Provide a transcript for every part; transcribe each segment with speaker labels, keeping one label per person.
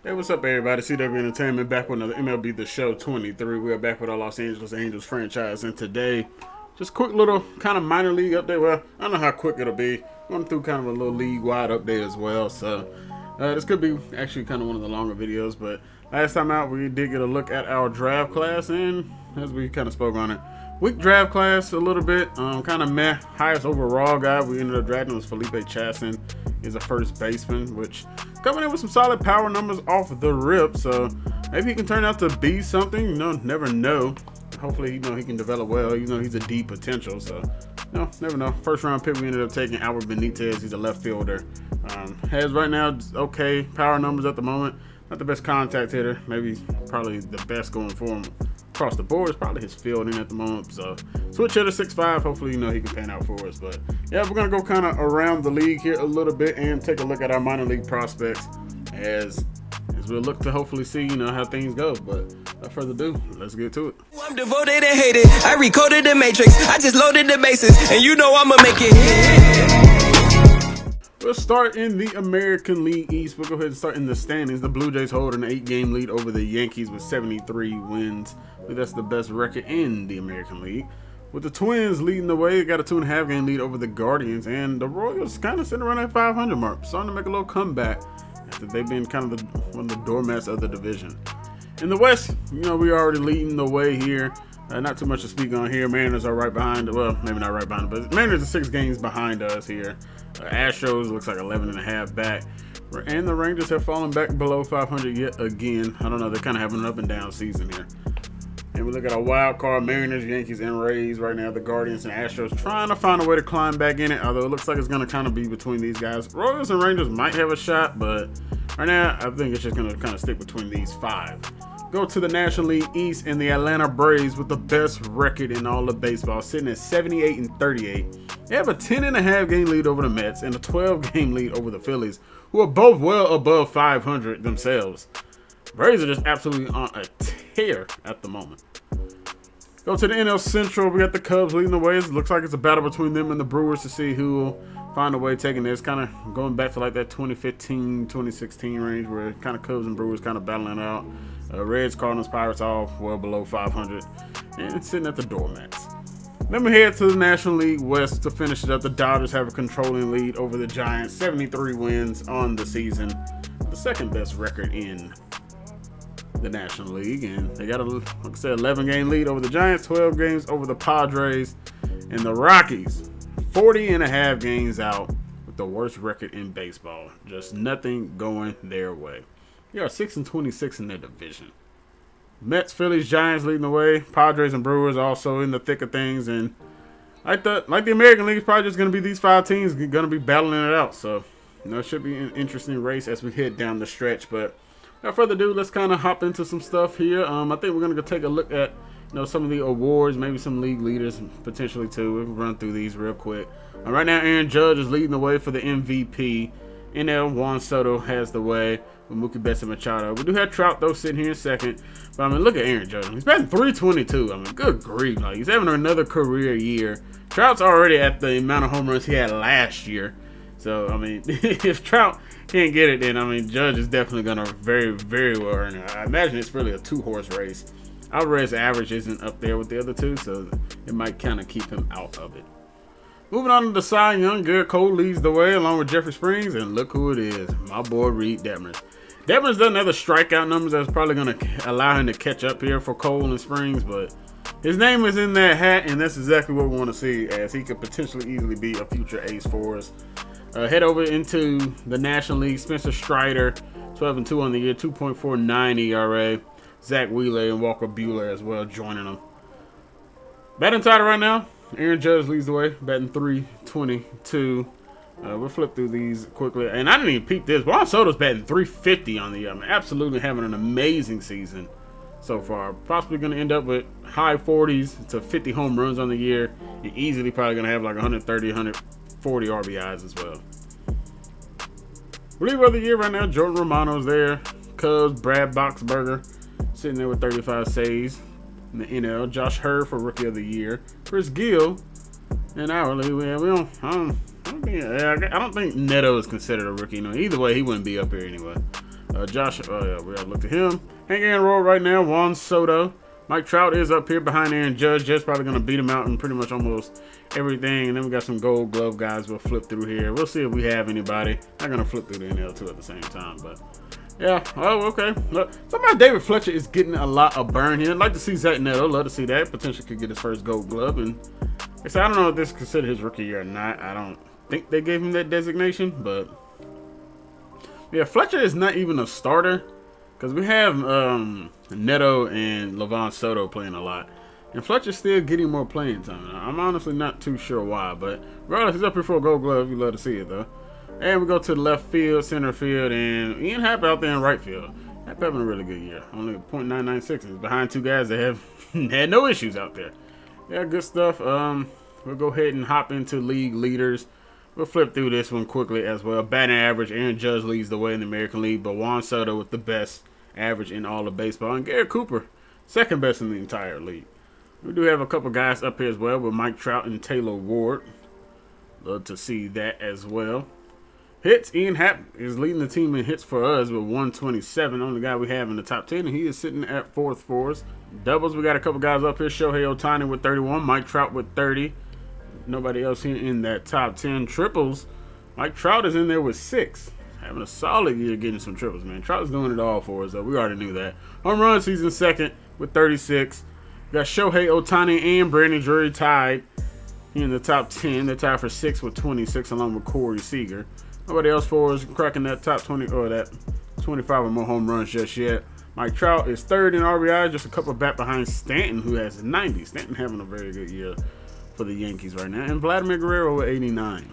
Speaker 1: Hey, what's up, everybody? CW Entertainment back with another MLB The Show 23. We are back with our Los Angeles Angels franchise, and today, just quick little kind of minor league update. Well, I don't know how quick it'll be. Going through kind of a little league-wide update as well, so this could be actually kind of one of the longer videos, but last time out, we did get a look at our draft class, and as we kind of spoke on it, weak draft class a little bit, kind of meh. Highest overall guy we ended up drafting was Felipe Chasson. He's a first baseman, which coming in with some solid power numbers off the rip, so maybe he can turn out to be something. You know, never know. Hopefully, he can develop well. He's a deep potential, so never know. First round pick, we ended up taking Albert Benitez. He's a left fielder. Has right now okay power numbers at the moment. Not the best contact hitter. Maybe probably the best going for him across the board is probably his fielding at the moment. So switch hitter 6'5". Hopefully, he can pan out for us. But yeah, we're gonna go kind of around the league here a little bit and take a look at our minor league prospects as we look to hopefully see how things go. But without further ado, let's get to it.
Speaker 2: I'm devoted and hated. I recoded the matrix. I just loaded the bases, and I'ma make it.
Speaker 1: We'll start in the American League East. We'll go ahead and start in the standings. The Blue Jays hold an 8-game lead over the Yankees with 73 wins. But that's the best record in the American League. With the Twins leading the way, they got a 2.5-game lead over the Guardians. And the Royals kind of sitting around that 500 mark. Starting to make a little comeback after they've been kind of one of the doormats of the division. In the West, we already leading the way here. Not too much to speak on here. Mariners are right behind. Well, maybe not right behind, but Mariners are 6 games behind us here. Astros looks like 11.5 back. And the Rangers have fallen back below 500 yet again. I don't know. They're kind of having an up and down season here. And we look at our wild card, Mariners, Yankees, and Rays right now. The Guardians and Astros trying to find a way to climb back in it, although it looks like it's going to kind of be between these guys. Royals and Rangers might have a shot, but right now I think it's just going to kind of stick between these 5. Go to the National League East, and the Atlanta Braves with the best record in all of baseball, sitting at 78-38. They have a 10.5-game lead over the Mets and a 12-game lead over the Phillies, who are both well above 500 themselves. Braves are just absolutely on a tear at the moment. Go to the NL Central. We got the Cubs leading the way. It looks like it's a battle between them and the Brewers to see who will find a way taking this. Kind of going back to like that 2015, 2016 range where kind of Cubs and Brewers kind of battling out. Reds, Cardinals, Pirates all well below 500 and sitting at the doormats. Then we head to the National League West to finish it up. The Dodgers have a controlling lead over the Giants, 73 wins on the season, the second best record in the National League, and they got a, like I said, 11-game lead over the Giants, 12 games over the Padres, and the Rockies 40.5 games out with the worst record in baseball. Just nothing going their way. They are 6-26 in their division. Mets, Phillies, Giants leading the way. Padres and Brewers also in the thick of things, and like the American League, it's probably just going to be these 5 teams going to be battling it out. So it should be an interesting race as we head down the stretch, but without further ado, let's kind of hop into some stuff here. I think we're going to take a look at some of the awards, maybe some league leaders potentially too. We'll run through these real quick. Right now, Aaron Judge is leading the way for the MVP. NL Juan Soto has the way with Mookie Betts and Machado. We do have Trout though sitting here in second. But look at Aaron Judge. He's batting .322. Good grief. He's having another career year. Trout's already at the amount of home runs he had last year. So, if Trout can't get it, then, Judge is definitely going to very, very well earn it. I imagine it's really a 2-horse race. Alvarez's average isn't up there with the other two, so it might kind of keep him out of it. Moving on to the Cy Young, Garrett Cole leads the way along with Jeffrey Springs, and look who it is, my boy Reed Detmers. Detmers doesn't have the strikeout numbers that's probably going to allow him to catch up here for Cole and Springs, but his name is in that hat, and that's exactly what we want to see, as he could potentially easily be a future ace for us. Head over into the National League. Spencer Strider, 12-2 on the year, 2.49 ERA. Zach Wheeler and Walker Buehler as well joining them. Batting title right now, Aaron Judge leads the way, batting .322. We'll flip through these quickly. And I didn't even peep this. Juan Soto's batting .350 on the year. Absolutely having an amazing season so far. Possibly going to end up with high 40s to 50 home runs on the year. And easily probably going to have like 130, 140 RBIs as well. Reliever of the year right now, Jordan Romano's there. Cubs, Brad Boxberger sitting there with 35 saves in the NL. Josh Hurd for Rookie of the Year. Chris Gill, and hourly, I don't think Neto is considered a rookie. Either way, he wouldn't be up here anyway. Josh, yeah, we gotta look at him. Hank Aaron Roll right now. Juan Soto. Mike Trout is up here behind Aaron Judge. Just probably going to beat him out in pretty much almost everything. And then we got some Gold Glove guys we'll flip through here. We'll see if we have anybody. Not going to flip through the NL2 at the same time, but yeah. Oh, okay. Look, somebody David Fletcher is getting a lot of burn here. I'd like to see Zach Neto. Love to see that. Potentially could get his first Gold Glove. And I don't know if this is considered his rookie year or not. I don't think they gave him that designation, but yeah, Fletcher is not even a starter. Because we have Neto and Levon Soto playing a lot. And Fletcher's still getting more playing time. I'm honestly not too sure why. But regardless, he's up here for a Gold Glove. You love to see it, though. And we go to the left field, center field, and Ian Happ out there in right field. Happ having a really good year. Only .996. He's behind two guys that have had no issues out there. Yeah, good stuff. We'll go ahead and hop into league leaders. We'll flip through this one quickly as well. Batting average, Aaron Judge leads the way in the American League. But Juan Soto with the best average in all of baseball, and Garrett Cooper second best in the entire league. We do have a couple guys up here as well with Mike Trout and Taylor Ward. Love to see that as well. Hits, Ian Happ is leading the team in hits for us with 127. Only guy we have in the top 10, and he is sitting at fourth for us. Doubles, we got a couple guys up here. Shohei Ohtani with 31, Mike Trout with 30. Nobody else here in that top 10. Triples, Mike Trout is in there with 6. Having a solid year getting some triples, man. Trout's doing it all for us, though. We already knew that. Home runs, he's in second with 36. We got Shohei Ohtani and Brandon Drury tied here in the top 10. They're tied for 6th with 26, along with Corey Seager. Nobody else for us cracking that top 20 or that 25 or more home runs just yet. Mike Trout is third in RBI, just a couple back behind Stanton, who has 90. Stanton having a very good year for the Yankees right now. And Vladimir Guerrero with 89.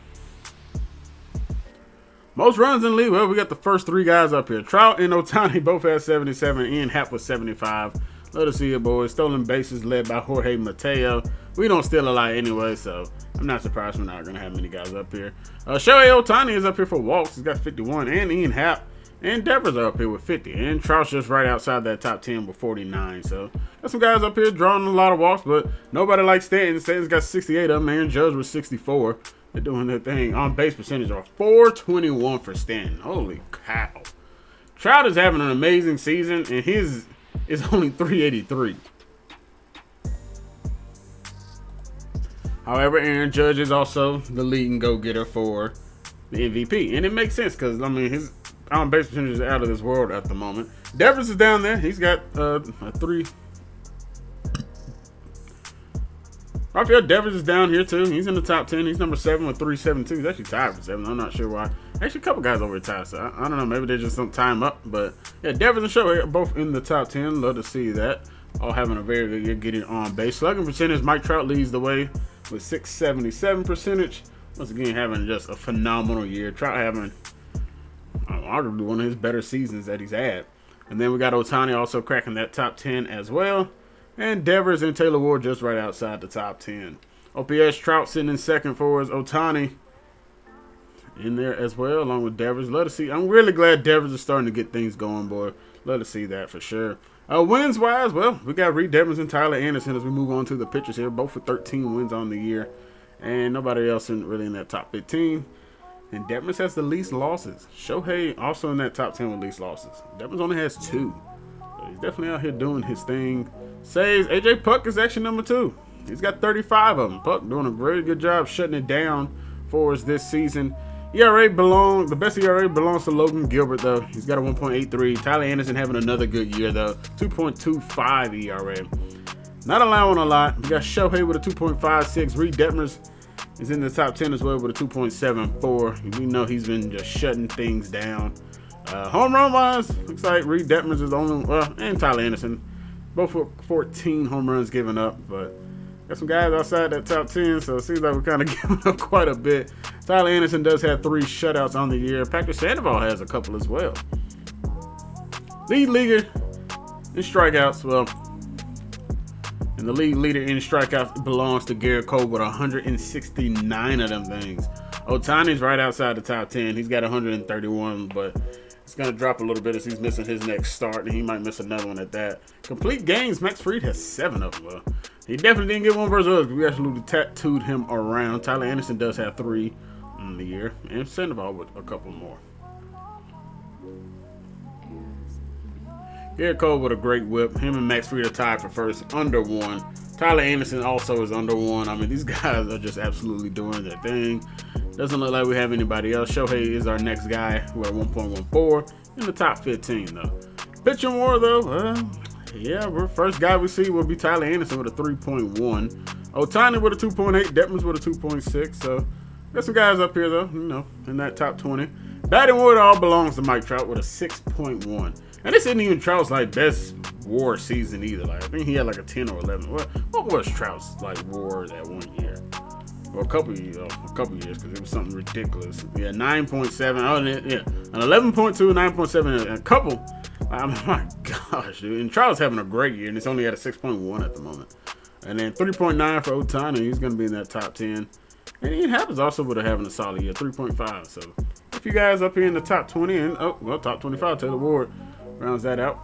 Speaker 1: Most runs in the league, well, we got the first three guys up here. Trout and Ohtani both have 77. Ian Happ with 75. Love to see it, boys. Stolen bases led by Jorge Mateo. We don't steal a lot anyway, so I'm not surprised we're not going to have many guys up here. Shohei Ohtani is up here for walks. He's got 51. And Ian Happ and Devers are up here with 50. And Trout's just right outside that top 10 with 49. So got some guys up here drawing a lot of walks, but nobody like Stanton. Stanton's got 68 of them. Aaron Judge with 64. They're doing their thing. On base percentage are 421 for Stanton. Holy cow. Trout is having an amazing season, and his is only 383. However, Aaron Judge is also the leading go-getter for the MVP. And it makes sense because, I mean, his on-base percentage is out of this world at the moment. Devers is down there. He's got a 3. Rafael Devers is down here too. He's in the top 10. He's number 7 with 372. He's actually tied for 7. I'm not sure why. Actually, a couple guys over tied, so I don't know. Maybe they just don't time up. But yeah, Devers and Shohei are both in the top 10. Love to see that. All having a very good year getting on base. Slugging percentage, Mike Trout leads the way with 677 percentage. Once again, having just a phenomenal year. Trout having arguably one of his better seasons that he's had. And then we got Ohtani also cracking that top 10 as well. And Devers and Taylor Ward just right outside the top 10. OPS, Trout sitting in second for us. Ohtani in there as well, along with Devers. Love to see. I'm really glad Devers is starting to get things going, boy. Love to see that for sure. Wins-wise, well, we got Reed Devers and Tyler Anderson as we move on to the pitchers here. Both with 13 wins on the year. And nobody else really in that top 15. And Devers has the least losses. Shohei also in that top 10 with least losses. Devers only has 2. So he's definitely out here doing his thing. Saves, AJ Puck is actually number 2. He's got 35 of them. Puck doing a very good job shutting it down for us this season. The best ERA belongs to Logan Gilbert, though. He's got a 1.83. Tyler Anderson having another good year, though. 2.25 ERA. Not allowing a lot. We got Shohei with a 2.56. Reed Detmers is in the top 10 as well with a 2.74. We know he's been just shutting things down. Home run wise, looks like Reed Detmers is the only, and Tyler Anderson. Both with 14 home runs given up, but got some guys outside that top 10, so it seems like we're kind of giving up quite a bit. Tyler Anderson does have 3 shutouts on the year. Patrick Sandoval has a couple as well. Lead leader in strikeouts, and the league leader in strikeouts belongs to Garrett Cole with 169 of them things. Ohtani's right outside the top 10. He's got 131, but it's going to drop a little bit as he's missing his next start, and he might miss another one at that. Complete games, Max Fried has 7 of them. He definitely didn't get one versus us. We absolutely tattooed him around. Tyler Anderson does have 3 on the year, and Sandoval with a couple more. Garrett Cole with a great whip. Him and Max Fried are tied for first, under 1. Tyler Anderson also is under 1. I mean, these guys are just absolutely doing their thing. Doesn't look like we have anybody else. Shohei is our next guy. We're at 1.14 in the top 15, though. Pitching war, though, yeah, our first guy we see will be Tyler Anderson with a 3.1. Ohtani with a 2.8. Detmers with a 2.6. So, got some guys up here, though, in that top 20. Batting war all belongs to Mike Trout with a 6.1. And this isn't even Trout's best WAR season either. I think he had a 10 or 11. What was Trout's WAR that 1 year? Or a couple years, because it was something ridiculous. Yeah, 9.7. Oh, yeah, an 11.2, 9.7, and a couple. Oh my gosh, dude. And Trout's having a great year, and it's only at a 6.1 at the moment. And then 3.9 for Ohtani. He's going to be in that top 10. And Ian Happ's also would have having a solid year, 3.5. So if you guys up here in the top 20 and top 25, Taylor Ward rounds that out.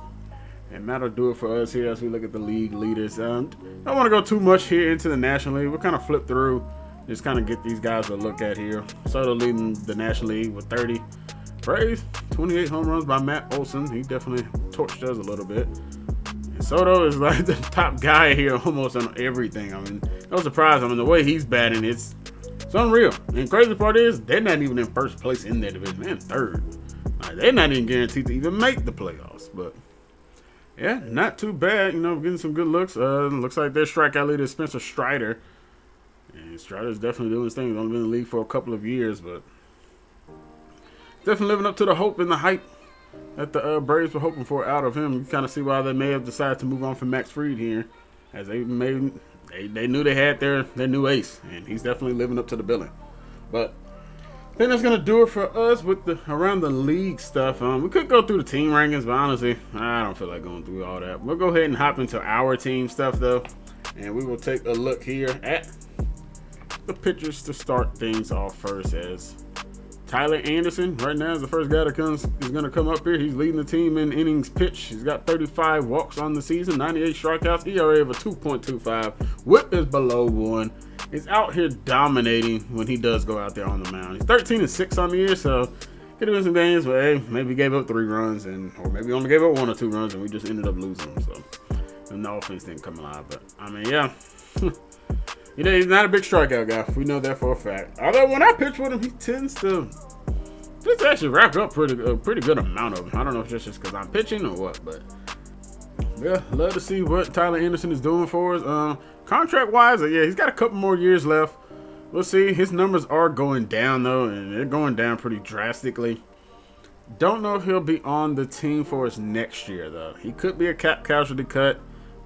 Speaker 1: And that'll do it for us here as we look at the league leaders. I don't want to go too much here into the National League. We'll kind of flip through, just kind of get these guys a look at here. Soto leading the National League with 30. Braves, 28 home runs by Matt Olson. He definitely torched us a little bit. And Soto is the top guy here almost on everything. I mean, no surprise. I mean, the way he's batting, it's unreal. And crazy part is, they're not even in first place in their division. They're in third. They're not even guaranteed to even make the playoffs. But, yeah, not too bad. Getting some good looks. Looks like their strikeout leader is Spencer Strider. And Strider's definitely doing his thing. He's only been in the league for a couple of years, but definitely living up to the hope and the hype that the Braves were hoping for out of him. You kind of see why they may have decided to move on from Max Fried here, as they knew they had their new ace, and he's definitely living up to the billing. But I think that's going to do it for us with the around the league stuff. We could go through the team rankings, but honestly, I don't feel like going through all that. We'll go ahead and hop into our team stuff, though, and we will take a look here at the pitchers to start things off first, as Tyler Anderson right now is the first guy that is going to come up here. He's leading the team in innings pitched. He's got 35 walks on the season, 98 strikeouts, ERA of a 2.25. Whip is below 1. He's out here dominating when he does go out there on the mound. He's 13-6 on the year, so could have been some games where, hey, maybe he gave up 3 runs, or maybe only gave up 1 or 2 runs, and we just ended up losing. So, and the offense didn't come alive. But I mean, yeah. He's not a big strikeout guy. We know that for a fact. Although when I pitch with him, he tends to just actually rack up a pretty good amount of them. I don't know if it's just because I'm pitching or what, but yeah, love to see what Tyler Anderson is doing for us. Contract-wise, yeah, he's got a couple more years left. We'll see. His numbers are going down, though, and they're going down pretty drastically. Don't know if he'll be on the team for us next year, though. He could be a cap casualty cut.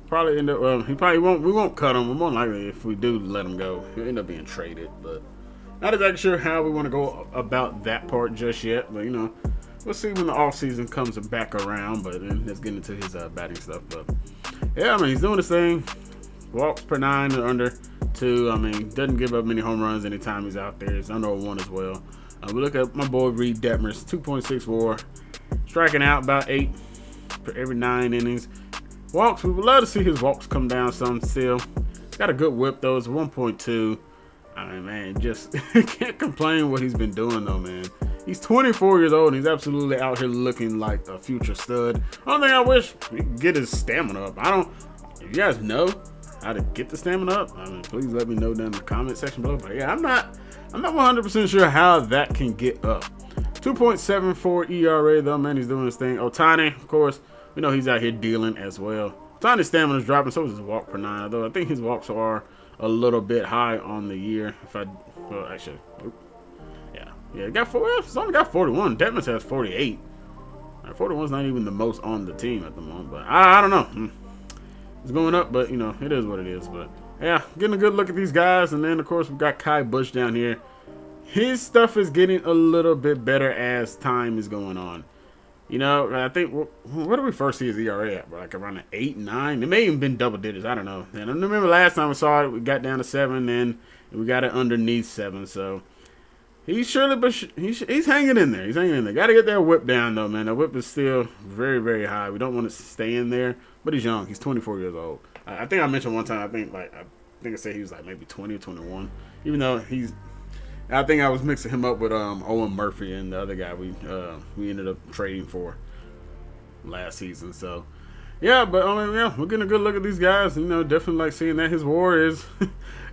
Speaker 1: Probably end up. He probably won't. We won't cut him. We're more likely, if we do let him go, he'll end up being traded. But not exactly sure how we want to go about that part just yet. But we'll see when the offseason comes back around. But then let's get into his batting stuff. But yeah, I mean, he's doing his thing. Walks per 9 or under 2. I mean, doesn't give up many home runs anytime he's out there. He's under 1 as well. We look at my boy Reed Detmers, 2.6 WAR, striking out about 8 per every 9 innings. Walks, we would love to see his walks come down some still. Got a good whip, though. It's 1.2. I mean, man, just can't complain what he's been doing, though, man. He's 24 years old, and he's absolutely out here looking like a future stud. Only thing I wish he could get his stamina up. If you guys know how to get the stamina up, I mean, please let me know down in the comment section below. But yeah, I'm not 100% sure how that can get up. 2.74 ERA, though, man. He's doing his thing. Ohtani, of course, we know he's out here dealing as well. Ohtani's stamina's dropping, so is his walk per 9. Although I think his walks are a little bit high on the year. Yeah, he got 4. He's only got 41. Detmers has 48. 41's not even the most on the team at the moment. But I don't know. It's going up, but it is what it is. But yeah, getting a good look at these guys, and then of course we've got Kai Bush down here. His stuff is getting a little bit better as time is going on. I think, where do we first see his ERA at? Like around an 8, 9? It may even been double digits. I don't know. And I remember last time we saw it, we got down to 7, and we got it underneath 7. So he's he's hanging in there. He's hanging in there. Got to get that whip down, though, man. The whip is still very, very high. We don't want it to stay in there, but he's young. He's 24 years old. I think I mentioned one time, I said he was like maybe 20 or 21, even though I think I was mixing him up with Owen Murphy and the other guy we ended up trading for. last season. So, yeah, but I mean, yeah, we're getting a good look at these guys. You know, definitely like seeing that his WAR is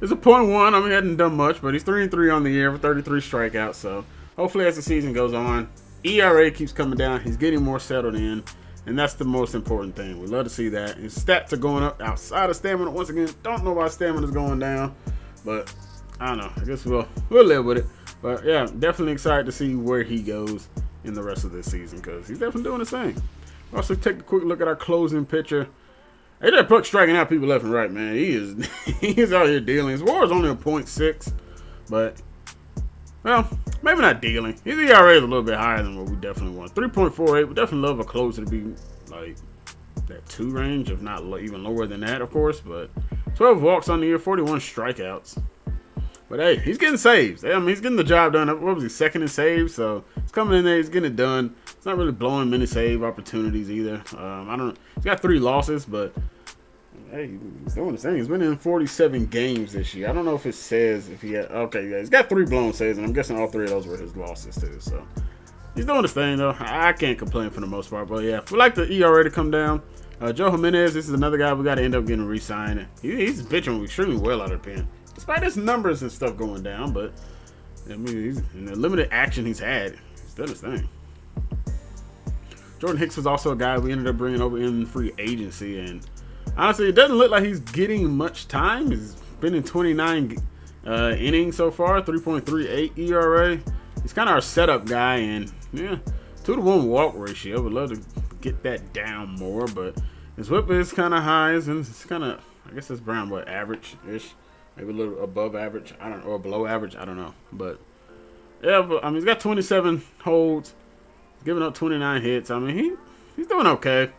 Speaker 1: is a .1. I mean, he hadn't done much, but he's 3-3 on the year with 33 strikeouts. So, hopefully, as the season goes on, ERA keeps coming down. He's getting more settled in, and that's the most important thing. We love to see that. His stats are going up outside of stamina. Once again, don't know why stamina is going down, but I don't know. I guess we'll live with it. But yeah, definitely excited to see where he goes in the rest of this season because he's definitely doing his thing. Also, take a quick look at our closing pitcher. AJ Puk's striking out people left and right, man. He is out here dealing. His WAR is only a .6, but well, maybe not dealing. His ERA is a little bit higher than what we definitely want. 3.48. We definitely love a closer to be like that 2 range, if not even lower than that, of course. But 12 walks on the year, 41 strikeouts. But hey, he's getting saves. I mean, he's getting the job done. What was he, second in saves? So he's coming in there, he's getting it done. He's not really blowing many save opportunities either. I don't know. He's got 3 losses, but hey, he's doing the thing. He's been in 47 games this year. I don't know if it says if he had. Okay, yeah, he's got 3 blown saves, and I'm guessing all 3 of those were his losses too. So he's doing his thing though. I can't complain for the most part. But yeah, we like the ERA to come down. Joe Jimenez, this is another guy we got to end up getting re-signed. He's pitching extremely well out of the pen. Despite his numbers and stuff going down, but I mean, he's in the limited action he's had, he's done his thing. Jordan Hicks was also a guy we ended up bringing over in free agency, and honestly, it doesn't look like he's getting much time. He's been in 29 innings so far, 3.38 ERA. He's kind of our setup guy, and yeah, 2-to-1 walk ratio. Would love to get that down more, but his whip is kind of high, and it's kind of, I guess it's around what, average-ish. Maybe a little above average, I don't know, or below average, I don't know. But yeah, but I mean, he's got 27 holds, giving up 29 hits. I mean, he's doing okay.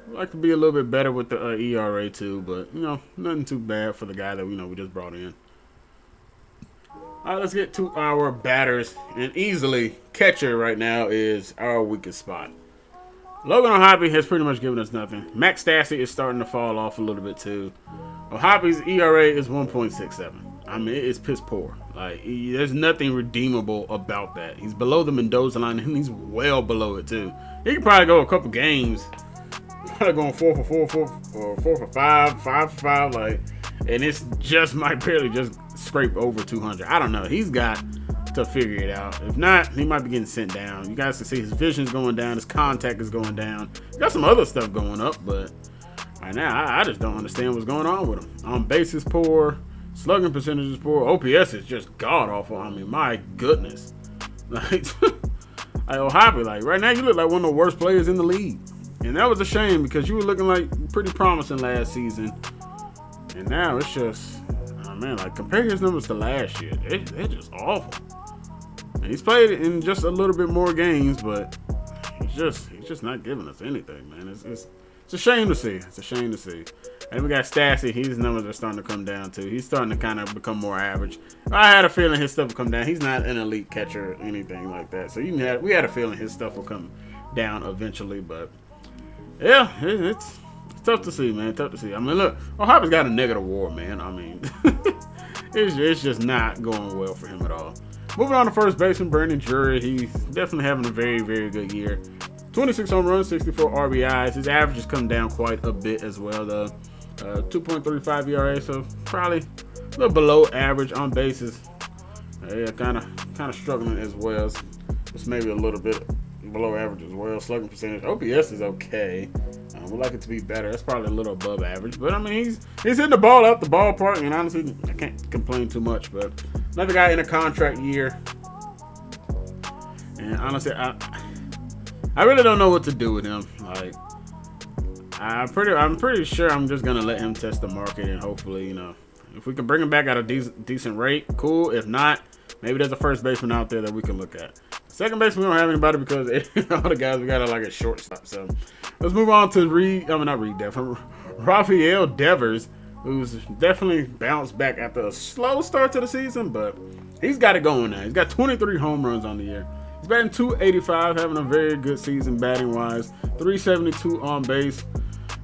Speaker 1: I'd like to be a little bit better with the ERA too, but you know, nothing too bad for the guy that we just brought in. All right, let's get to our batters, and easily catcher right now is our weakest spot. Logan O'Hoppe has pretty much given us nothing. Max Stassi is starting to fall off a little bit too. O'Hoppe's ERA is 1.67. I mean, it's piss poor. Like, there's nothing redeemable about that. He's below the Mendoza line, and he's well below it too. He could probably go a couple games, probably going 4 for 4, or 4 for 5, 5 for 5, like, and it's just might barely just scrape over 200. I don't know. He's got to figure it out. If not, he might be getting sent down. You guys can see his vision's going down, his contact is going down. He's got some other stuff going up, but right now I just don't understand what's going on with him. On base is poor, slugging percentage is poor, OPS is just god awful. I mean, my goodness. Like O'Hoppe, like right now you look like one of the worst players in the league. And that was a shame because you were looking like pretty promising last season. And now it's just, oh man, like compare his numbers to last year. They're just awful. And he's played in just a little bit more games, but he's just not giving us anything, man. It's a shame to see. It's a shame to see. And we got Stassi. His numbers are starting to come down too. He's starting to kind of become more average. I had a feeling his stuff would come down. He's not an elite catcher or anything like that. So we had a feeling his stuff will come down eventually. But yeah, it's tough to see, man. Tough to see. I mean, look, O'Hoppe's got a negative WAR, man. I mean, it's just not going well for him at all. Moving on to first baseman Brandon Drury. He's definitely having a very, very good year. 26 home runs, 64 RBIs. His average has come down quite a bit as well, though. 2.35 ERA, so probably a little below average on bases. Yeah, kind of struggling as well. Just maybe a little bit below average as well. Slugging percentage, OPS is okay. We'd like it to be better. That's probably a little above average, but I mean he's hitting the ball out the ballpark, and honestly I can't complain too much. But another guy in a contract year, and honestly I really don't know what to do with him. Like I'm pretty sure I'm just gonna let him test the market, and hopefully if we can bring him back at a decent rate, cool. If not, maybe there's a first baseman out there that we can look at. Second base, we don't have anybody because all the guys we got are like a shortstop. So let's move on to Rafael Devers, who's definitely bounced back after a slow start to the season, but he's got it going now. He's got 23 home runs on the year. He's batting .285, having a very good season batting wise. .372 on base.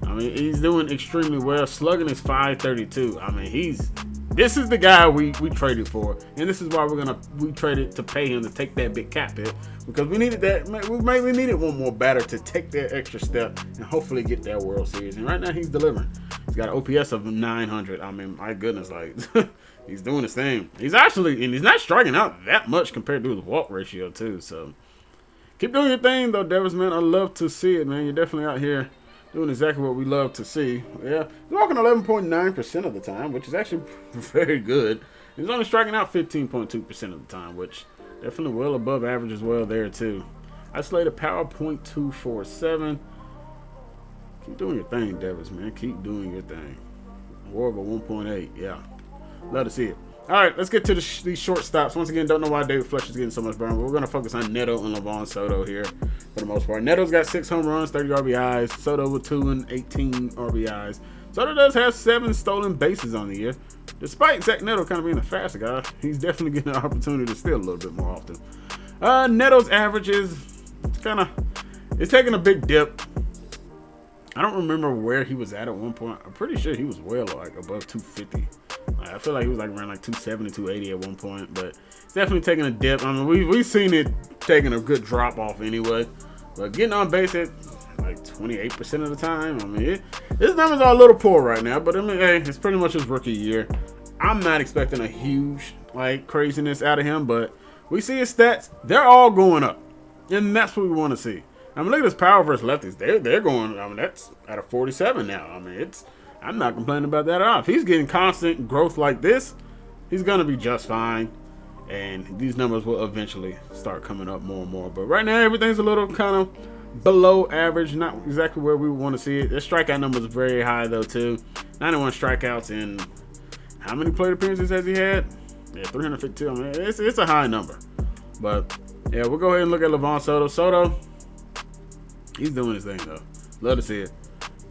Speaker 1: I mean, he's doing extremely well. Slugging is .532. I mean, he's This is the guy we traded for, and this is why we traded to pay him to take that big cap hit, because we needed that. We needed one more batter to take that extra step and hopefully get that World Series. And right now he's delivering. He's got an OPS of 900. I mean, my goodness, like he's doing his thing. He's not striking out that much compared to his walk ratio too. So keep doing your thing though, Devers, man. I love to see it, man. You're definitely out here doing exactly what we love to see. Yeah, he's walking 11.9% of the time, which is actually very good. He's only striking out 15.2% of the time, which definitely well above average as well there too. Isolated power 0.247. Keep doing your thing, Devers, man. Keep doing your thing. WAR of 1.8. Yeah, love to see it. All right, let's get to these shortstops. Once again, don't know why David Fletcher's getting so much burn, but we're going to focus on Neto and Livan Soto here for the most part. Neto's got 6 home runs, 30 RBIs. Soto with 2 and 18 RBIs. Soto does have 7 stolen bases on the year. Despite Zach Neto kind of being a faster guy, he's definitely getting an opportunity to steal a little bit more often. Neto's averages, it's taking a big dip. I don't remember where he was at one point. I'm pretty sure he was well like above 250. I feel like he was like around like 270, 280 at one point, but it's definitely taking a dip. I mean, we've seen it taking a good drop off anyway, but getting on base at like 28% of the time. I mean, his numbers are a little poor right now, but I mean, hey, it's pretty much his rookie year. I'm not expecting a huge like craziness out of him, but we see his stats; they're all going up, and that's what we want to see. I mean, look at his power versus lefties. They're going. I mean, that's at a 47 now. I mean, I'm not complaining about that at all. If he's getting constant growth like this, he's gonna be just fine, and these numbers will eventually start coming up more and more. But right now, everything's a little kind of below average, not exactly where we want to see it. Their strikeout number is very high though too. 91 strikeouts in how many plate appearances has he had? Yeah, 352. I mean, it's a high number. But yeah, we'll go ahead and look at Livan Soto. Soto, he's doing his thing though. Love to see it.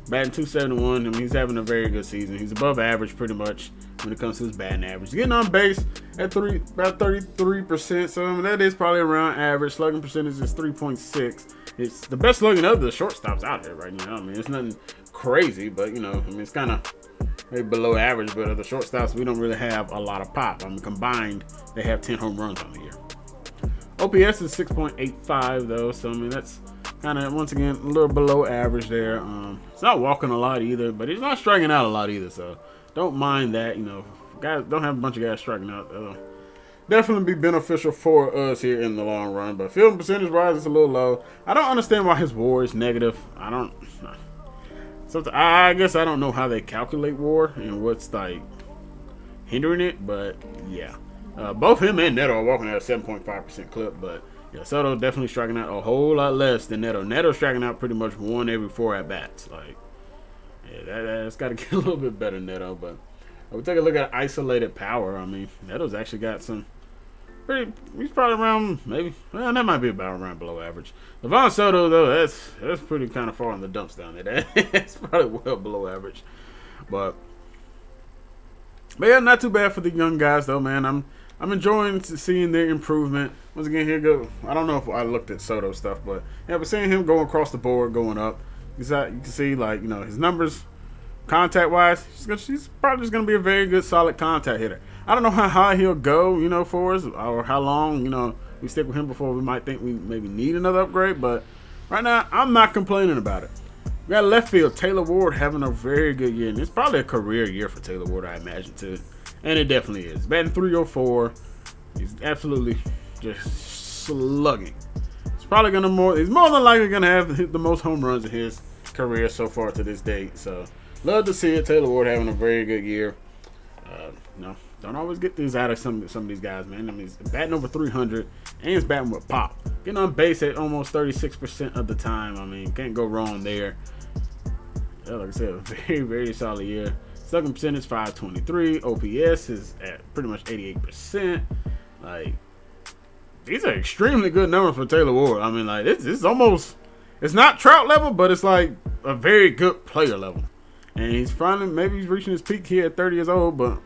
Speaker 1: Batting 271. I mean, he's having a very good season. He's above average pretty much when it comes to his batting average. He's getting on base at about 33%. So I mean, that is probably around average. Slugging percentage is 3.6. It's the best slugging of the shortstops out there right now. I mean, it's nothing crazy, but you know, I mean, it's kind of maybe below average. But of the shortstops, we don't really have a lot of pop. I mean, combined, they have 10 home runs on the year. OPS is 6.85 though. So I mean, that's kind of, once again, a little below average there. He's not walking a lot either, but he's not striking out a lot either, so don't mind that. You know, guys don't have a bunch of guys striking out. Definitely be beneficial for us here in the long run, but fielding percentage wise, it's a little low. I don't understand why his WAR is negative. I guess I don't know how they calculate WAR and what's like hindering it, but yeah. Both him and Neto are walking at a 7.5% clip, but yeah, Soto definitely striking out a whole lot less than Neto. Neto's striking out pretty much 1 every 4 at bats. Like, yeah, that's got to get a little bit better, Neto. But we'll take a look at isolated power. I mean, Neto's actually got some pretty. He's probably around that might be about around below average. Livan Soto though, that's pretty kind of far in the dumps down there. That's probably well below average. But yeah, not too bad for the young guys though, man. I'm enjoying seeing their improvement. Once again, here go. I don't know if I looked at Soto stuff, but yeah, but seeing him going across the board, going up, you can see like, you know, his numbers, contact wise, he's probably just gonna be a very good, solid contact hitter. I don't know how high he'll go, you know, for us, or how long, you know, we stick with him before we might think we maybe need another upgrade. But right now, I'm not complaining about it. We got left field, Taylor Ward having a very good year, and it's probably a career year for Taylor Ward, I imagine too. And it definitely is. Batting 304. He's absolutely just slugging. He's more than likely gonna have the most home runs in his career so far to this date. So love to see it. Taylor Ward having a very good year. Don't always get these out of some of these guys, man. I mean, he's batting over 300 and he's batting with pop. Getting on base at almost 36% of the time. I mean, can't go wrong there. Yeah, like I said, a very, very solid year. Slugging percentage 523. OPS is at pretty much 88%. Like, these are extremely good numbers for Taylor Ward. I mean, like, it's almost, it's not Trout level, but it's like a very good player level. And he's maybe he's reaching his peak here at 30 years old, but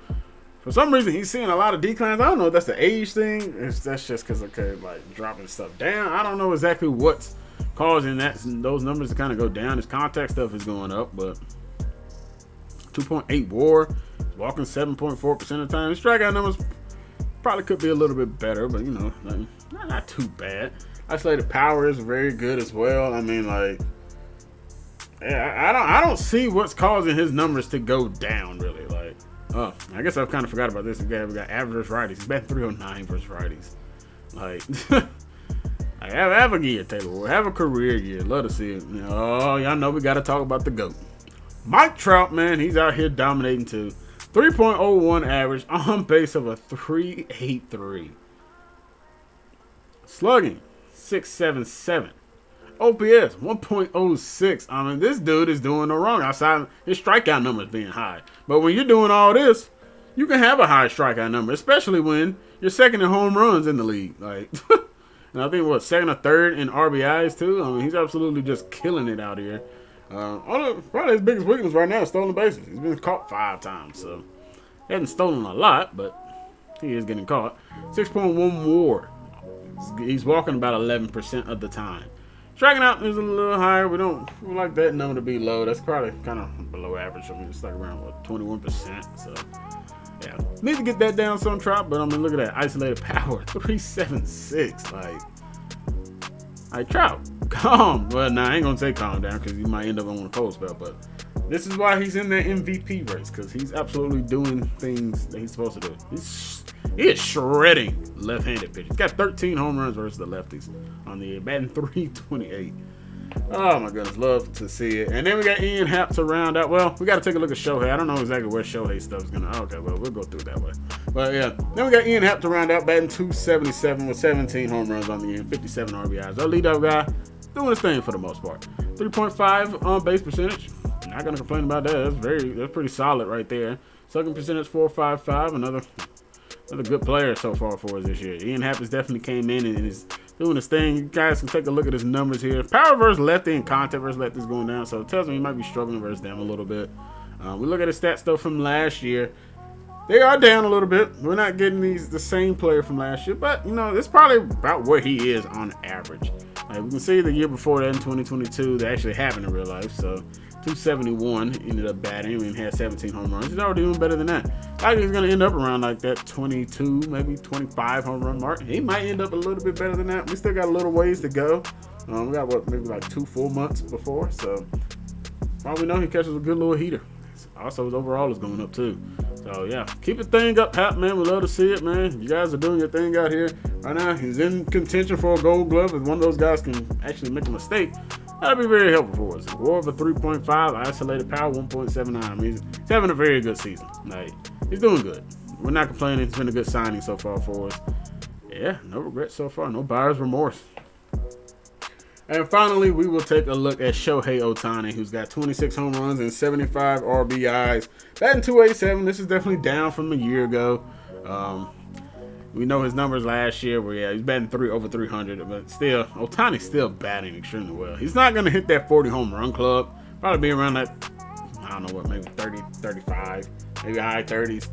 Speaker 1: for some reason he's seeing a lot of declines. I don't know if that's the age thing. That's just because like dropping stuff down. I don't know exactly what's causing those numbers to kind of go down. His contact stuff is going up, but 2.8 WAR, walking 7.4% of the time. His strikeout numbers probably could be a little bit better, but you know, not too bad. Isolated power is very good as well. I mean, like, I don't see what's causing his numbers to go down really. Like, I guess I've kind of forgot about this. We got average righties. He's batting 309 versus righties. Like, have a year, Taylor. Have a career year. Love to see it. Oh, y'all know we got to talk about the GOAT. Mike Trout, man, he's out here dominating too. 3.01 average, on base of a 3.83. Slugging, 6.77. OPS, 1.06. I mean, this dude is doing no wrong outside his strikeout numbers being high. But when you're doing all this, you can have a high strikeout number, especially when you're second in home runs in the league. Like, and I think, second or third in RBIs too? I mean, he's absolutely just killing it out here. Probably his biggest weakness right now is stolen bases. He's been caught 5 times, so he hasn't stolen a lot, but he is getting caught. 6.1 WAR. He's walking about 11% of the time. Striking out is a little higher. We like that number to be low. That's probably kind of below average. I mean, it's like around 21%. So yeah, need to get that down some, Trout. But I mean, look at that isolated power, 376. Like Trout, calm. Well, nah, I ain't gonna say calm down because you might end up on a cold spell. But this is why he's in that MVP race, because he's absolutely doing things that he's supposed to do. He is shredding left-handed pitchers. He's got 13 home runs versus the lefties on the year, batting 328. Oh my goodness, love to see it. And then we got Ian Happ to round out. Well, we got to take a look at Shohei. I don't know exactly where Shohei stuff is gonna. Okay, well, we'll go through it that way. But yeah, then we got Ian Happ to round out, batting 277 with 17 home runs on the year, 57 RBIs. Our leadoff guy doing his thing for the most part. 3.5 on base percentage. Not gonna complain about that. That's pretty solid right there. Slugging percentage 4.55. Another good player so far for us this year. Ian Happ has definitely came in and is doing his thing. You guys can take a look at his numbers here. Power versus lefty and contact versus lefty is going down, so it tells me he might be struggling versus them a little bit. We look at his stats though from last year. They are down a little bit. We're not getting the same player from last year, but you know, it's probably about where he is on average. We can see the year before that in 2022 that actually happened in real life. So 271 ended up batting and had 17 home runs. He's already doing better than that. I think he's going to end up around like that 22, maybe 25 home run mark. He might end up a little bit better than that. We still got a little ways to go. We got maybe like 2 full months before. So probably know he catches a good little heater. Also, his overall is going up too. So yeah, keep the thing up, Hap, man. We love to see it, man. You guys are doing your thing out here right now. He's in contention for a Gold Glove. If one of those guys can actually make a mistake, that'd be very helpful for us. WAR of a 3.5, isolated power 1.79. I mean, he's having a very good season. Like, he's doing good. We're not complaining. It's been a good signing so far for us. Yeah, no regrets so far. No buyer's remorse. And finally, we will take a look at Shohei Ohtani, who's got 26 home runs and 75 RBIs. Batting 287. This is definitely down from a year ago. We know his numbers last year where, he's batting over 300. But still, Ohtani's still batting extremely well. He's not going to hit that 40 home run club. Probably be around that, I don't know what, maybe 30, 35, maybe high 30s.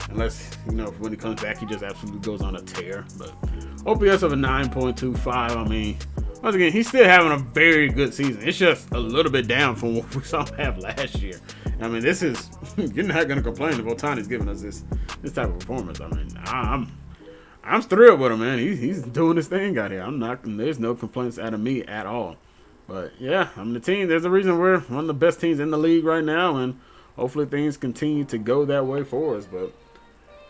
Speaker 1: Unless, when he comes back, he just absolutely goes on a tear. But OPS of a 9.25. I mean, once again, he's still having a very good season. It's just a little bit down from what we saw him have last year. I mean, this is, you're not going to complain if Ohtani's giving us this type of performance. I mean, I'm thrilled with him, man. He's doing his thing out here. There's no complaints out of me at all. But yeah, the team, there's a reason we're one of the best teams in the league right now, and hopefully things continue to go that way for us. But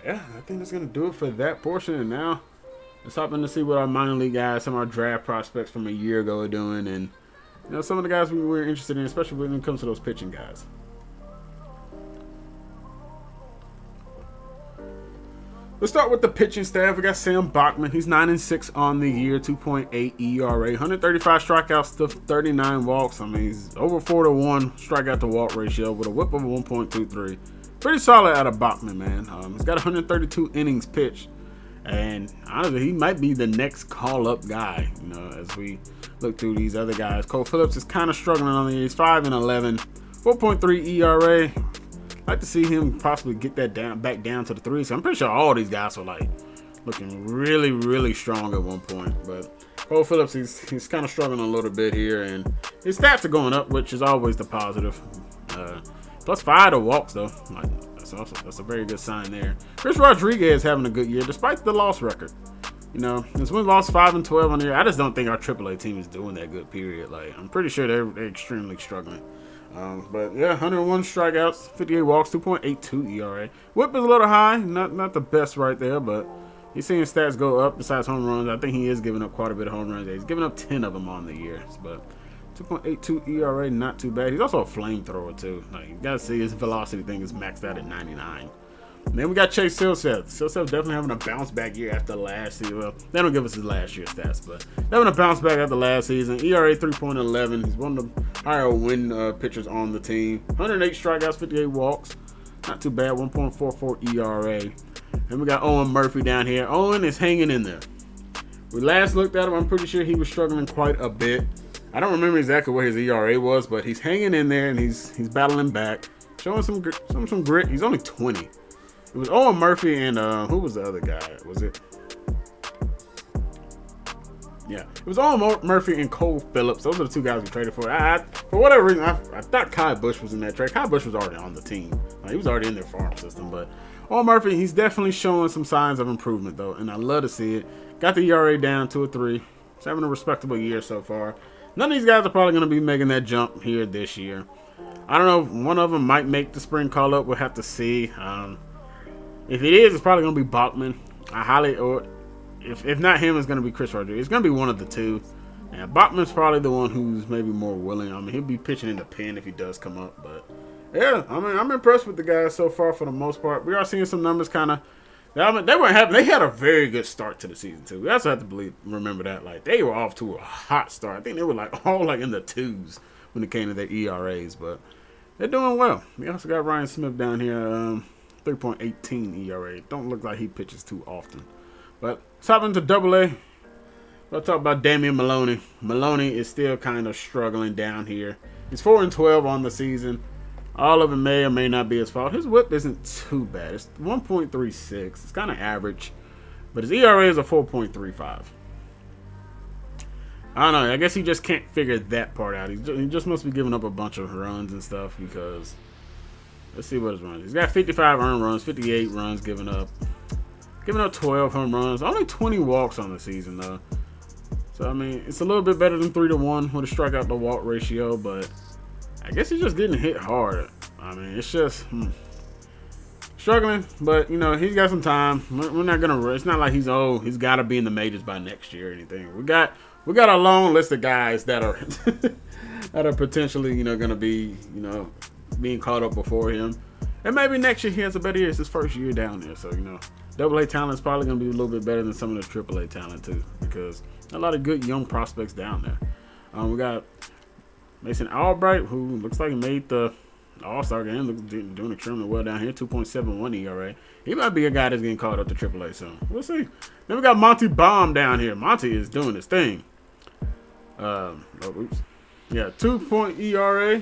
Speaker 1: yeah, I think that's going to do it for that portion. And now let's hop in to see what our minor league guys, some of our draft prospects from a year ago are doing, and some of the guys we were interested in, especially when it comes to those pitching guys. Let's start with the pitching staff. We got Sam Bachman. He's 9-6 on the year, 2.8 ERA, 135 strikeouts to 39 walks. I mean, he's over 4-to-1 strikeout to walk ratio with a WHIP of 1.23. Pretty solid out of Bachman, man. He's got 132 innings pitched. And honestly, he might be the next call-up guy, as we look through these other guys. Cole Phillips is kind of struggling on the year. He's 5-11, 4.3 ERA. I'd like to see him possibly get that back down to the 3s. I'm pretty sure all these guys are looking really, really strong at one point. But Cole Phillips, he's kind of struggling a little bit here, and his stats are going up, which is always the positive. +5 to walks though. That's a very good sign there. Chris Rodriguez having a good year despite the loss record. You know, since we lost 5-12 on the year, I just don't think our AAA team is doing that good. Period. Like, I'm pretty sure they're extremely struggling. But yeah, 101 strikeouts, 58 walks, 2.82 ERA. Whip is a little high, not the best right there, but he's seeing stats go up besides home runs. I think he is giving up quite a bit of home runs. He's giving up 10 of them on the year, but 2.82 ERA, not too bad. He's also a flamethrower too. Like, you gotta see his velocity thing is maxed out at 99. And then we got Chase Silseth. Silseth definitely having a bounce back year after last season. Well, they don't give us his last year stats, but having a bounce back after last season. ERA 3.11. He's one of the higher win pitchers on the team. 108 strikeouts, 58 walks. Not too bad. 1.44 ERA. And we got Owen Murphy down here. Owen is hanging in there. We last looked at him. I'm pretty sure he was struggling quite a bit. I don't remember exactly what his ERA was, but he's hanging in there and he's battling back, showing some grit. He's only 20. It was Owen Murphy and who was the other guy? Was it? Yeah, it was Owen Murphy and Cole Phillips. Those are the two guys we traded for. For whatever reason, I thought Kai Bush was in that trade. Kai Bush was already on the team. He was already in their farm system. But Owen Murphy, he's definitely showing some signs of improvement, though, and I love to see it. Got the ERA down 2-3. He's having a respectable year so far. None of these guys are probably going to be making that jump here this year. I don't know. One of them might make the spring call-up. We'll have to see. If it is, it's probably going to be Bachman. Or if not him, it's going to be Chris Rodriguez. It's going to be one of the two. And Bachman's probably the one who's maybe more willing. I mean, he'll be pitching in the pen if he does come up. But yeah, I mean, I'm impressed with the guys so far for the most part. We are seeing some numbers kind of. They had a very good start to the season too. We also have to remember that, like, they were off to a hot start. I think they were all in the twos when it came to their ERAs, but they're doing well. We also got Ryan Smith down here, 3.18 ERA. Don't look like he pitches too often. But let's hop into AA. Let's talk about Damian Maloney. Maloney is still kind of struggling down here. He's 4-12 on the season. All of it may or may not be his fault. His whip isn't too bad. It's 1.36. It's kind of average. But his ERA is a 4.35. I don't know. I guess he just can't figure that part out. He just must be giving up a bunch of runs and stuff because... Let's see what his runs. He's got 55 earned runs, 58 runs given up. Giving up 12 home runs. Only 20 walks on the season, though. So, I mean, it's a little bit better than 3-1 with a strikeout to walk ratio, but... I guess he's just getting hit hard. I mean, it's just struggling, but you know he's got some time. We're not gonna. It's not like he's got to be in the majors by next year or anything. We got a long list of guys that are that are potentially gonna be being caught up before him, and maybe next year he has a better year. It's his first year down there, so AA talent is probably gonna be a little bit better than some of the AAA talent too, because a lot of good young prospects down there. We got Mason Albright, who looks like he made the All-Star game, doing extremely well down here, 2.71 ERA. He might be a guy that's getting called up to AAA soon. We'll see. Then we got Monty Baum down here. Monty is doing his thing. 2.0 ERA,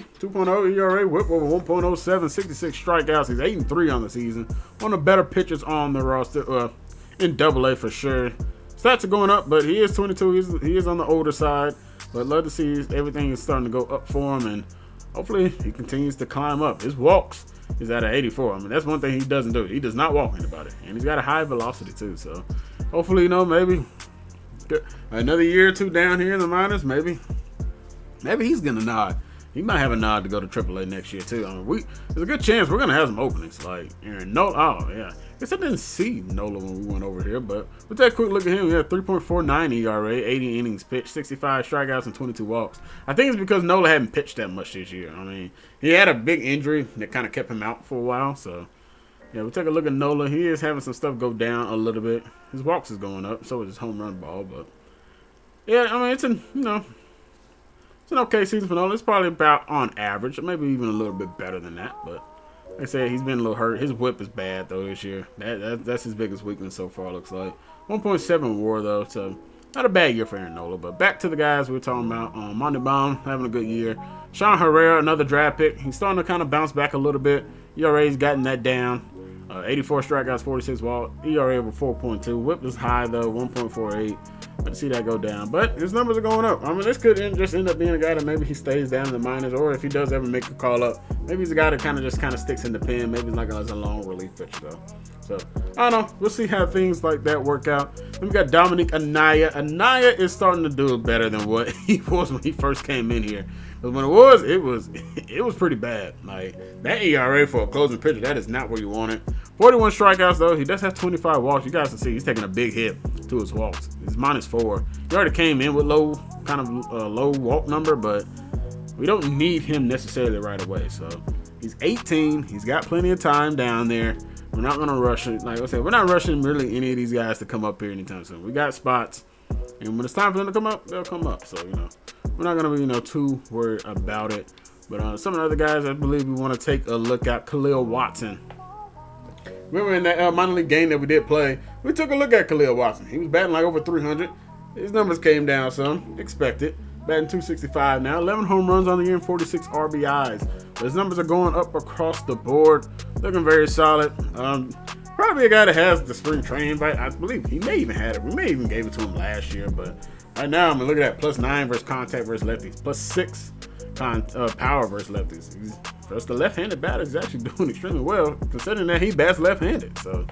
Speaker 1: whip over 1.07, 66 strikeouts. He's 8-3 on the season. One of the better pitchers on the roster, in AA for sure. Stats are going up, but he is 22. He is on the older side. But love to see everything is starting to go up for him, and hopefully he continues to climb up. His walks is at an 84. I mean, that's one thing he doesn't do. He does not walk anybody, and he's got a high velocity too. So hopefully, maybe another year or two down here in the minors, maybe he's gonna nod. He might have a nod to go to AAA next year too. I mean, there's a good chance we're gonna have some openings. Like Aaron Nola. Oh yeah, I guess I didn't see Nola when we went over here, but with that quick look at him, 3.49 ERA, 80 innings pitched, 65 strikeouts, and 22 walks. I think it's because Nola hadn't pitched that much this year. I mean, he had a big injury that kind of kept him out for a while. So yeah, we take a look at Nola. He is having some stuff go down a little bit. His walks is going up, so is his home run ball. But yeah, I mean, it's an okay season for Nola. It's probably about on average, or maybe even a little bit better than that. But like I said, he's been a little hurt. His whip is bad, though, this year. That's his biggest weakness so far, looks like. 1.7 WAR, though, so not a bad year for Aaron Nola. But back to the guys we were talking about. Monty Baum having a good year. Sean Herrera, another draft pick. He's starting to kind of bounce back a little bit. ERA's gotten that down. 84 strikeouts, 46 walks. ERA over 4.2. Whip is high, though, 1.48. Let's see that go down. But his numbers are going up. I mean, this could just end up being a guy that maybe he stays down in the minors, or if he does ever make a call up, maybe he's a guy that kind of sticks in the pen. Maybe he's not as a long relief pitcher though. So I don't know. We'll see how things like that work out. Then we got Dominic Anaya. Anaya is starting to do better than what he was when he first came in here. But when it was pretty bad. Like that ERA for a closing pitcher, that is not where you want it. 41 strikeouts though. He does have 25 walks. You guys can see he's taking a big hit to his walks. He's -4. He already came in with low walk number, but we don't need him necessarily right away. So he's 18. He's got plenty of time down there. We're not gonna rush it. Like I said, we're not rushing really any of these guys to come up here anytime soon. We got spots, and when it's time for them to come up, they'll come up. So we're not gonna be too worried about it. But some of the other guys, I believe we want to take a look at. Khalil Watson. Remember in that minor league game that we did play, we took a look at Khalil Watson. He was batting like over 300. His numbers came down some, expected. Batting 265 now, 11 home runs on the year and 46 RBIs. But his numbers are going up across the board, looking very solid. Probably a guy that has the spring training, but I believe he may even had it. We may even gave it to him last year, but right now I'm gonna look at that +9 versus contact versus lefties, +6 power versus lefties. First, the left-handed batter is actually doing extremely well, considering that he bats left-handed. So,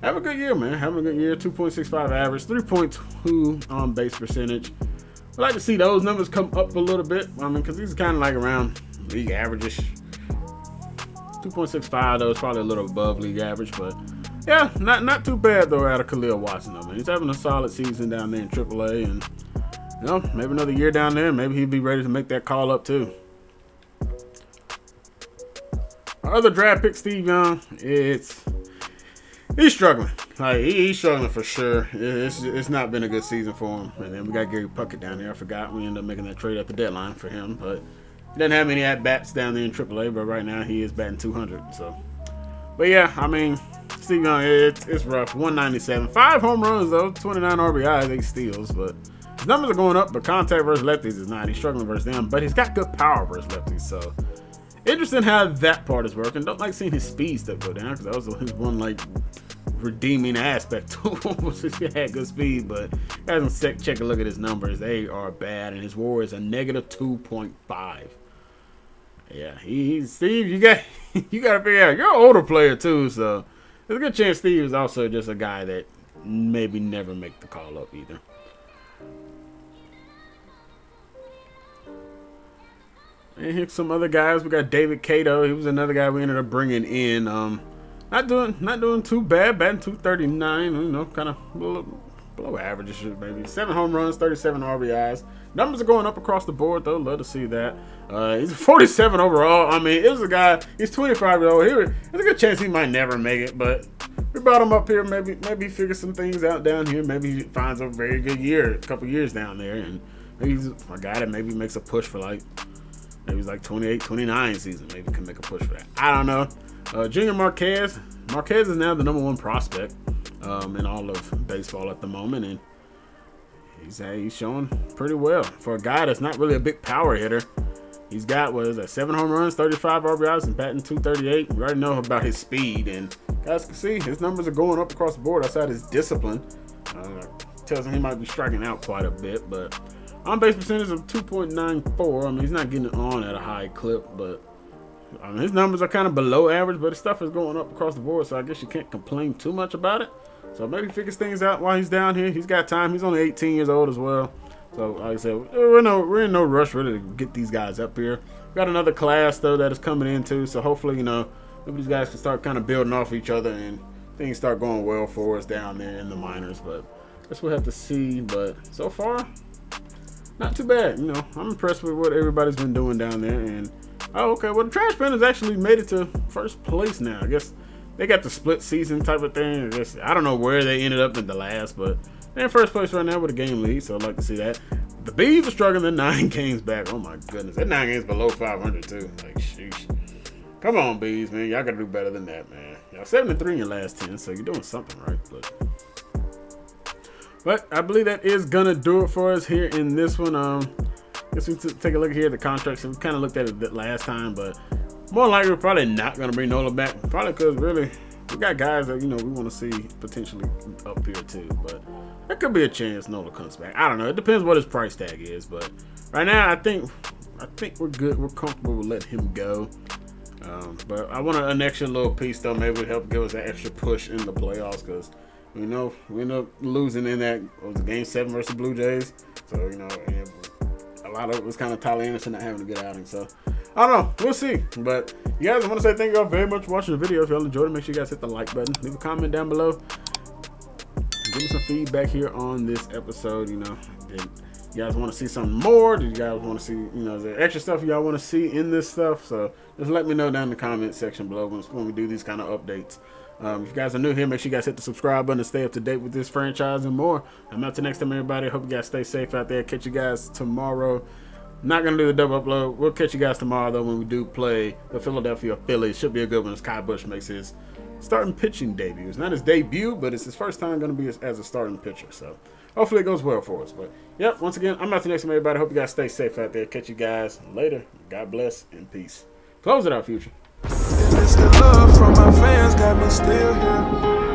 Speaker 1: have a good year, man. Having a good year. 2.65 average, 3.2 on base percentage. I'd like to see those numbers come up a little bit. I mean, because these are kind of like around league average-ish. 2.65 though is probably a little above league average, but yeah, not too bad though out of Khalil Watson though, man. He's having a solid season down there in AAA, and maybe another year down there, maybe he'd be ready to make that call up too. Our other draft pick, Steve Young, he's struggling. Like he's struggling for sure. It's not been a good season for him. And then we got Gary Puckett down there. I forgot we ended up making that trade at the deadline for him, but he doesn't have many at bats down there in AAA. But right now he is batting 200. So, but yeah, I mean, Steve Young, it's rough. 197, 5 home runs though, 29 RBIs, 8 steals, but his numbers are going up. But contact versus lefties is not. He's struggling versus them, but he's got good power versus lefties. So. Interesting how that part is working. Don't like seeing his speed step go down, because that was his one redeeming aspect to him. He had good speed, but guys can check a look at his numbers. They are bad, and his WAR is a -2.5. Yeah, he's Steve. You got to figure out you're an older player too, so there's a good chance Steve is also just a guy that maybe never make the call up either. And here's some other guys. We got David Cato. He was another guy we ended up bringing in. Not doing too bad. Batting 239. Kind of below average, maybe. 7 home runs, 37 RBIs. Numbers are going up across the board though. Love to see that. He's 47 overall. I mean, it was a guy. He's 25 years old. There's a good chance he might never make it, but we brought him up here. Maybe figure some things out down here. Maybe he finds a very good year, a couple years down there, and maybe he's a guy that maybe makes a push for maybe it's 28, 29 season. Maybe can make a push for that. I don't know. Junior Marquez. Marquez is now the #1 prospect in all of baseball at the moment, and he's showing pretty well for a guy that's not really a big power hitter. He's got 7 home runs, 35 RBIs, and batting 238. We already know about his speed, and guys can see his numbers are going up across the board outside his discipline. Tells him he might be striking out quite a bit, but on base percentage of 2.94. I mean, he's not getting it on at a high clip, but I mean, his numbers are kind of below average, but his stuff is going up across the board, so I guess you can't complain too much about it. So maybe figures things out while he's down here. He's got time. He's only 18 years old as well. So like I said, we're in no rush really to get these guys up here. We got another class though that is coming in too, so hopefully maybe these guys can start kind of building off each other and things start going well for us down there in the minors. But I guess we'll have to see. But so far, not too bad. I'm impressed with what everybody's been doing down there. And okay, well the Trash Pandas actually made it to first place now. I guess they got the split season type of thing. I don't know where they ended up in the last, but they're in first place right now with a game lead, so I'd like to see that. The Bees are struggling. They're 9 games back. Oh my goodness, they're 9 games below 500 too. Like sheesh. Come on, Bees, man. Y'all gotta do better than that, man. Y'all 7-3 in your last 10, so you're doing something right. But I believe that is gonna do it for us here in this one. Guess we take a look here at the contracts. We kind of looked at it last time, but more likely we're probably not gonna bring Nola back. Probably because really we got guys that we want to see potentially up here too. But there could be a chance Nola comes back. I don't know. It depends what his price tag is, but right now I think we're good. We're comfortable with letting him go. But I want an extra little piece though. Maybe it help give us an extra push in the playoffs because we know we end up losing in that game 7 versus Blue Jays. So and a lot of it was kind of Tyler Anderson not having a good outing. So I don't know. We'll see. But you guys, I want to say thank you all very much for watching the video. If y'all enjoyed it, make sure you guys hit the like button. Leave a comment down below. Give me some feedback here on this episode. Did you guys want to see something more? Did you guys want to see, is there extra stuff y'all want to see in this stuff? So just let me know down in the comment section below when we do these kind of updates. If you guys are new here, make sure you guys hit the subscribe button to stay up to date with this franchise and more. I'm out to next time, everybody. Hope you guys stay safe out there. Catch you guys tomorrow. Not going to do the double upload. We'll catch you guys tomorrow, though, when we do play the Philadelphia Phillies. Should be a good one as Kyle Busch makes his starting pitching debut. It's not his debut, but it's his first time going to be as a starting pitcher. So hopefully it goes well for us. But, yep, once again, I'm out to next time, everybody. Hope you guys stay safe out there. Catch you guys later. God bless and peace. Close it out, Future.
Speaker 3: It's the love from my fans got me still here.